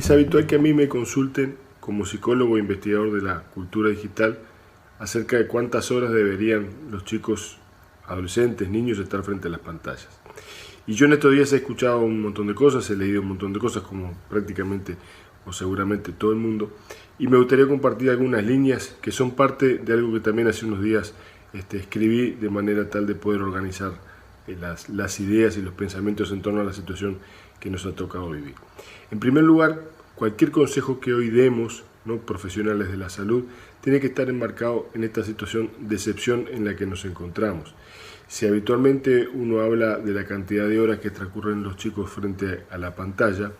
Es habitual que a mí me consulten como psicólogo e investigador de la cultura digital acerca de cuántas horas deberían los chicos, adolescentes, niños estar frente a las pantallas. Y yo en estos días he escuchado un montón de cosas, he leído un montón de cosas como prácticamente o seguramente todo el mundo, y me gustaría compartir algunas líneas que son parte de algo que también hace unos días escribí de manera tal de poder organizar las ideas y los pensamientos en torno a la situación que nos ha tocado vivir. En primer lugar, cualquier consejo que hoy demos, ¿no?, profesionales de la salud, tiene que estar enmarcado en esta situación de excepción en la que nos encontramos. Si habitualmente uno habla de la cantidad de horas que transcurren los chicos frente a la pantalla,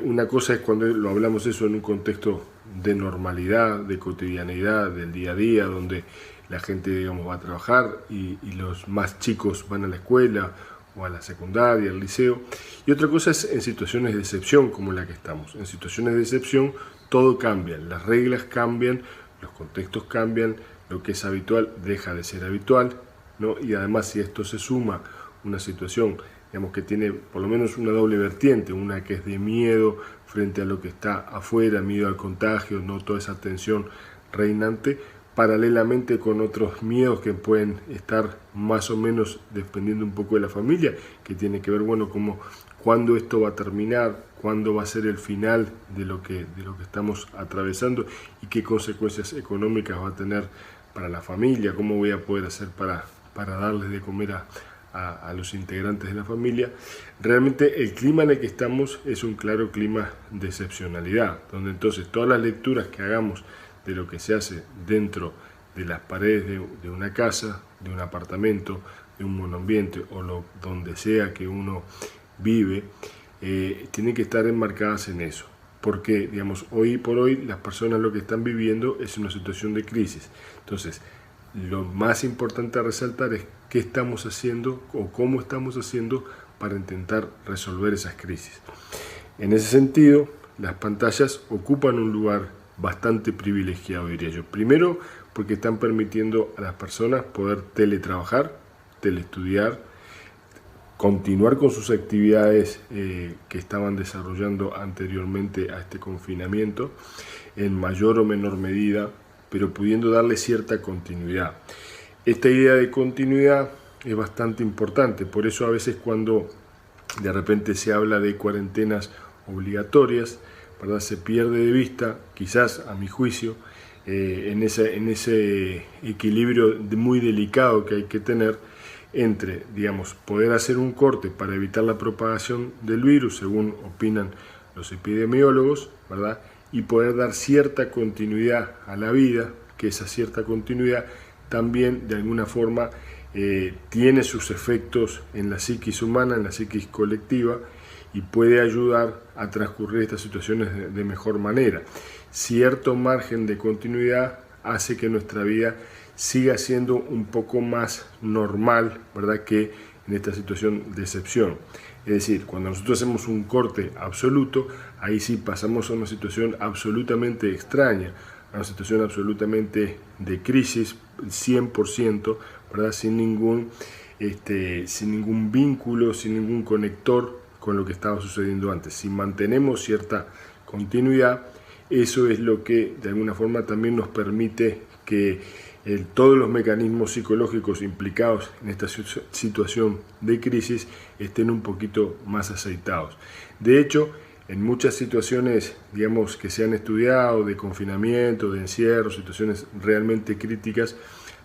una cosa es cuando lo hablamos eso en un contexto de normalidad, de cotidianeidad, del día a día, donde la gente, digamos, va a trabajar y los más chicos van a la escuela o a la secundaria, al liceo. Y otra cosa es en situaciones de excepción como la que estamos. En situaciones de excepción todo cambia, las reglas cambian, los contextos cambian, lo que es habitual deja de ser habitual, ¿no? Y además, si esto se suma una situación, digamos, que tiene por lo menos una doble vertiente, una que es de miedo frente a lo que está afuera, miedo al contagio, no toda esa tensión reinante, paralelamente con otros miedos que pueden estar más o menos dependiendo un poco de la familia, que tiene que ver, bueno, como cuándo esto va a terminar, cuándo va a ser el final de lo que estamos atravesando y qué consecuencias económicas va a tener para la familia, cómo voy a poder hacer para darles de comer a los integrantes de la familia. Realmente el clima en el que estamos es un claro clima de excepcionalidad, donde entonces todas las lecturas que hagamos de lo que se hace dentro de las paredes de una casa, de un apartamento, de un monoambiente o donde sea que uno vive, tienen que estar enmarcadas en eso. Porque, digamos, hoy por hoy las personas lo que están viviendo es una situación de crisis. Entonces, lo más importante a resaltar es qué estamos haciendo o cómo estamos haciendo para intentar resolver esas crisis. En ese sentido, las pantallas ocupan un lugar bastante privilegiado, diría yo. Primero, porque están permitiendo a las personas poder teletrabajar, teleestudiar, continuar con sus actividades que estaban desarrollando anteriormente a este confinamiento, en mayor o menor medida, pero pudiendo darle cierta continuidad. Esta idea de continuidad es bastante importante, por eso a veces cuando de repente se habla de cuarentenas obligatorias, ¿verdad?, se pierde de vista, quizás a mi juicio, en ese equilibrio muy delicado que hay que tener entre, digamos, poder hacer un corte para evitar la propagación del virus, según opinan los epidemiólogos, ¿verdad?, y poder dar cierta continuidad a la vida, que esa cierta continuidad también de alguna forma tiene sus efectos en la psiquis humana, en la psiquis colectiva, y puede ayudar a transcurrir estas situaciones de mejor manera. Cierto margen de continuidad hace que nuestra vida siga siendo un poco más normal, ¿verdad?, que en esta situación de excepción. Es decir, cuando nosotros hacemos un corte absoluto, ahí sí pasamos a una situación absolutamente extraña, a una situación absolutamente de crisis, 100%, ¿verdad?, sin ningún vínculo, sin ningún conector con lo que estaba sucediendo antes. Si mantenemos cierta continuidad, eso es lo que de alguna forma también nos permite que todos los mecanismos psicológicos implicados en esta situación de crisis estén un poquito más aceitados. De hecho, en muchas situaciones, digamos, que se han estudiado de confinamiento, de encierro, situaciones realmente críticas,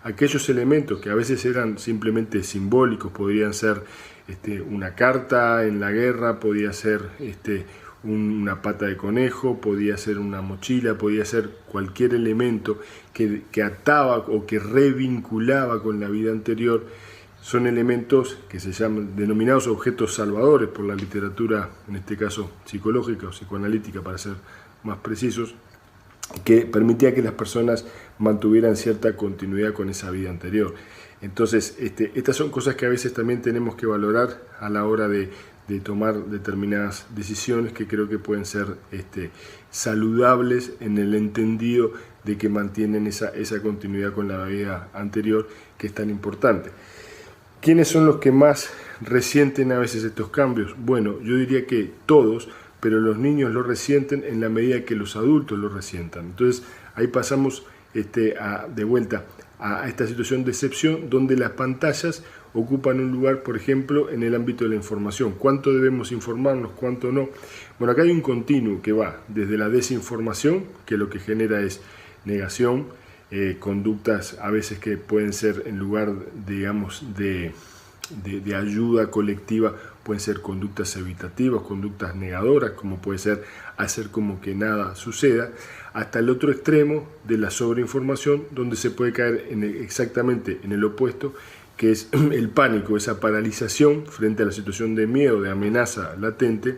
aquellos elementos que a veces eran simplemente simbólicos, podrían ser una carta en la guerra, podía ser una pata de conejo, podía ser una mochila, podía ser cualquier elemento que ataba o que revinculaba con la vida anterior. Son elementos que se llaman denominados objetos salvadores por la literatura, en este caso psicológica o psicoanalítica para ser más precisos, que permitía que las personas mantuvieran cierta continuidad con esa vida anterior. Entonces, estas son cosas que a veces también tenemos que valorar a la hora de tomar determinadas decisiones que creo que pueden ser saludables en el entendido de que mantienen esa continuidad con la vida anterior, que es tan importante. ¿Quiénes son los que más resienten a veces estos cambios? Bueno, yo diría que todos, pero los niños lo resienten en la medida que los adultos lo resientan. Entonces ahí pasamos de vuelta a esta situación de excepción donde las pantallas ocupan un lugar, por ejemplo, en el ámbito de la información. ¿Cuánto debemos informarnos? ¿Cuánto no? Bueno, acá hay un continuo que va desde la desinformación, que lo que genera es negación, conductas a veces que pueden ser en lugar, digamos, de ayuda colectiva, pueden ser conductas evitativas, conductas negadoras, como puede ser hacer como que nada suceda, hasta el otro extremo de la sobreinformación, donde se puede caer exactamente en el opuesto, que es el pánico, esa paralización frente a la situación de miedo, de amenaza latente,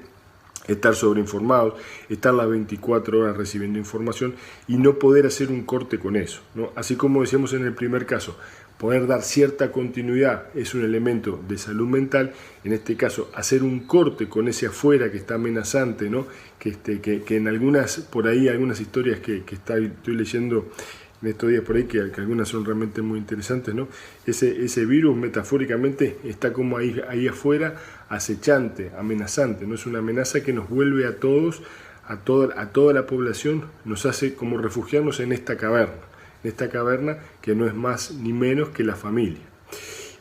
estar sobreinformados, estar las 24 horas recibiendo información y no poder hacer un corte con eso, ¿no? Así como decíamos en el primer caso, poder dar cierta continuidad es un elemento de salud mental. En este caso, hacer un corte con ese afuera que está amenazante, ¿no? Que en algunas, por ahí, algunas historias que estoy leyendo en estos días por ahí, que algunas son realmente muy interesantes, ¿no? Ese virus metafóricamente está como ahí afuera, acechante, amenazante, ¿no? Es una amenaza que nos vuelve a todos, a toda la población, nos hace como refugiarnos en esta caverna que no es más ni menos que la familia.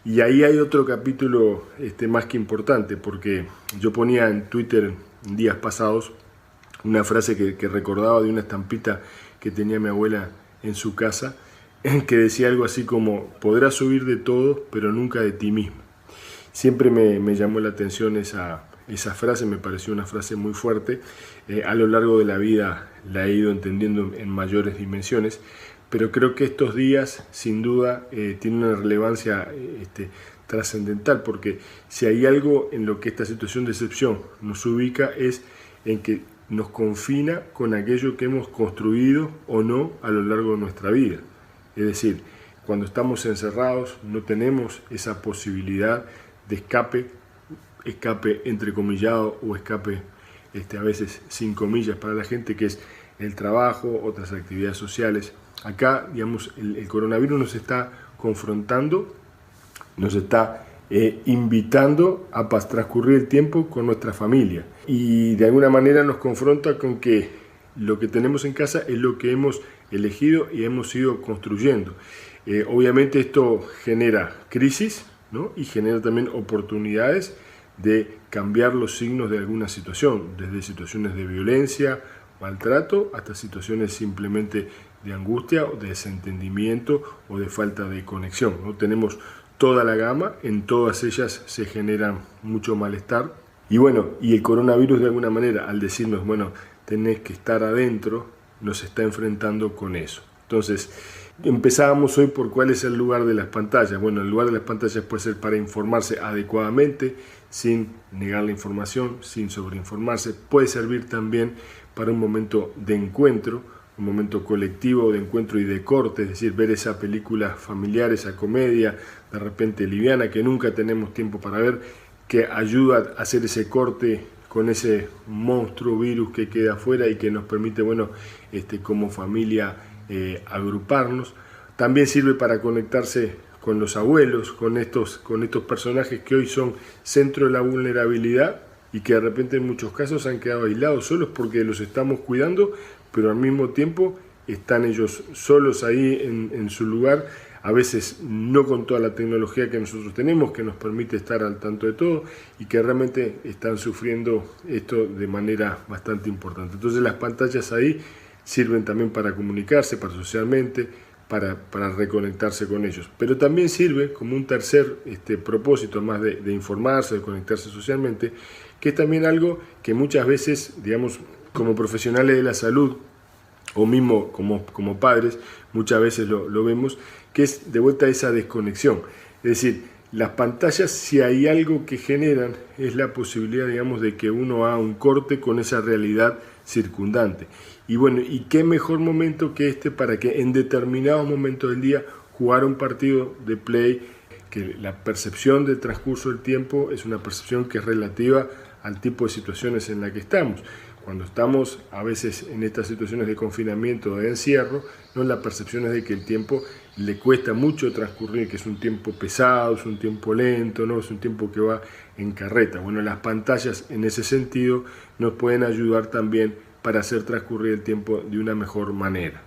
Y ahí hay otro capítulo más que importante, porque yo ponía en Twitter en días pasados una frase que recordaba de una estampita que tenía mi abuela en su casa, que decía algo así como: podrás huir de todo, pero nunca de ti mismo. Siempre me llamó la atención esa frase, me pareció una frase muy fuerte. A lo largo de la vida la he ido entendiendo en mayores dimensiones, pero creo que estos días sin duda tienen una relevancia trascendental, porque si hay algo en lo que esta situación de excepción nos ubica es en que nos confina con aquello que hemos construido o no a lo largo de nuestra vida. Es decir, cuando estamos encerrados no tenemos esa posibilidad de escape entrecomillado o escape a veces sin comillas para la gente, que es el trabajo, otras actividades sociales. Acá, digamos, el coronavirus nos está confrontando, nos está invitando a transcurrir el tiempo con nuestra familia, y de alguna manera nos confronta con que lo que tenemos en casa es lo que hemos elegido y hemos ido construyendo. Obviamente esto genera crisis, ¿no? Y genera también oportunidades de cambiar los signos de alguna situación, desde situaciones de violencia, maltrato, hasta situaciones simplemente de angustia, o de desentendimiento o de falta de conexión, ¿no? Tenemos toda la gama, en todas ellas se genera mucho malestar. Y bueno, y el coronavirus de alguna manera, al decirnos, bueno, tenés que estar adentro, nos está enfrentando con eso. Entonces, empezábamos hoy por cuál es el lugar de las pantallas. Bueno, el lugar de las pantallas puede ser para informarse adecuadamente, sin negar la información, sin sobreinformarse. Puede servir también para un momento de encuentro, un momento colectivo de encuentro y de corte, es decir, ver esa película familiar, esa comedia de repente liviana que nunca tenemos tiempo para ver, que ayuda a hacer ese corte con ese monstruo virus que queda afuera y que nos permite, bueno, como familia agruparnos. También sirve para conectarse con los abuelos, con estos personajes que hoy son centro de la vulnerabilidad y que de repente en muchos casos han quedado aislados, solos, porque los estamos cuidando, pero al mismo tiempo están ellos solos ahí en su lugar, a veces no con toda la tecnología que nosotros tenemos, que nos permite estar al tanto de todo, y que realmente están sufriendo esto de manera bastante importante. Entonces las pantallas ahí sirven también para comunicarse, para socialmente, para reconectarse con ellos. Pero también sirve como un tercer propósito, más de informarse, de conectarse socialmente, que es también algo que muchas veces, digamos, como profesionales de la salud, o mismo como padres, muchas veces lo vemos, que es de vuelta esa desconexión. Es decir, las pantallas, si hay algo que generan, es la posibilidad, digamos, de que uno haga un corte con esa realidad circundante. Y bueno, ¿y qué mejor momento que para que en determinados momentos del día jugar un partido de play, que la percepción del transcurso del tiempo es una percepción que es relativa al tipo de situaciones en la que estamos? Cuando estamos a veces en estas situaciones de confinamiento o de encierro, ¿no? La percepción es de que el tiempo le cuesta mucho transcurrir, que es un tiempo pesado, es un tiempo lento, ¿no? Es un tiempo que va en carreta. Bueno, las pantallas en ese sentido nos pueden ayudar también para hacer transcurrir el tiempo de una mejor manera.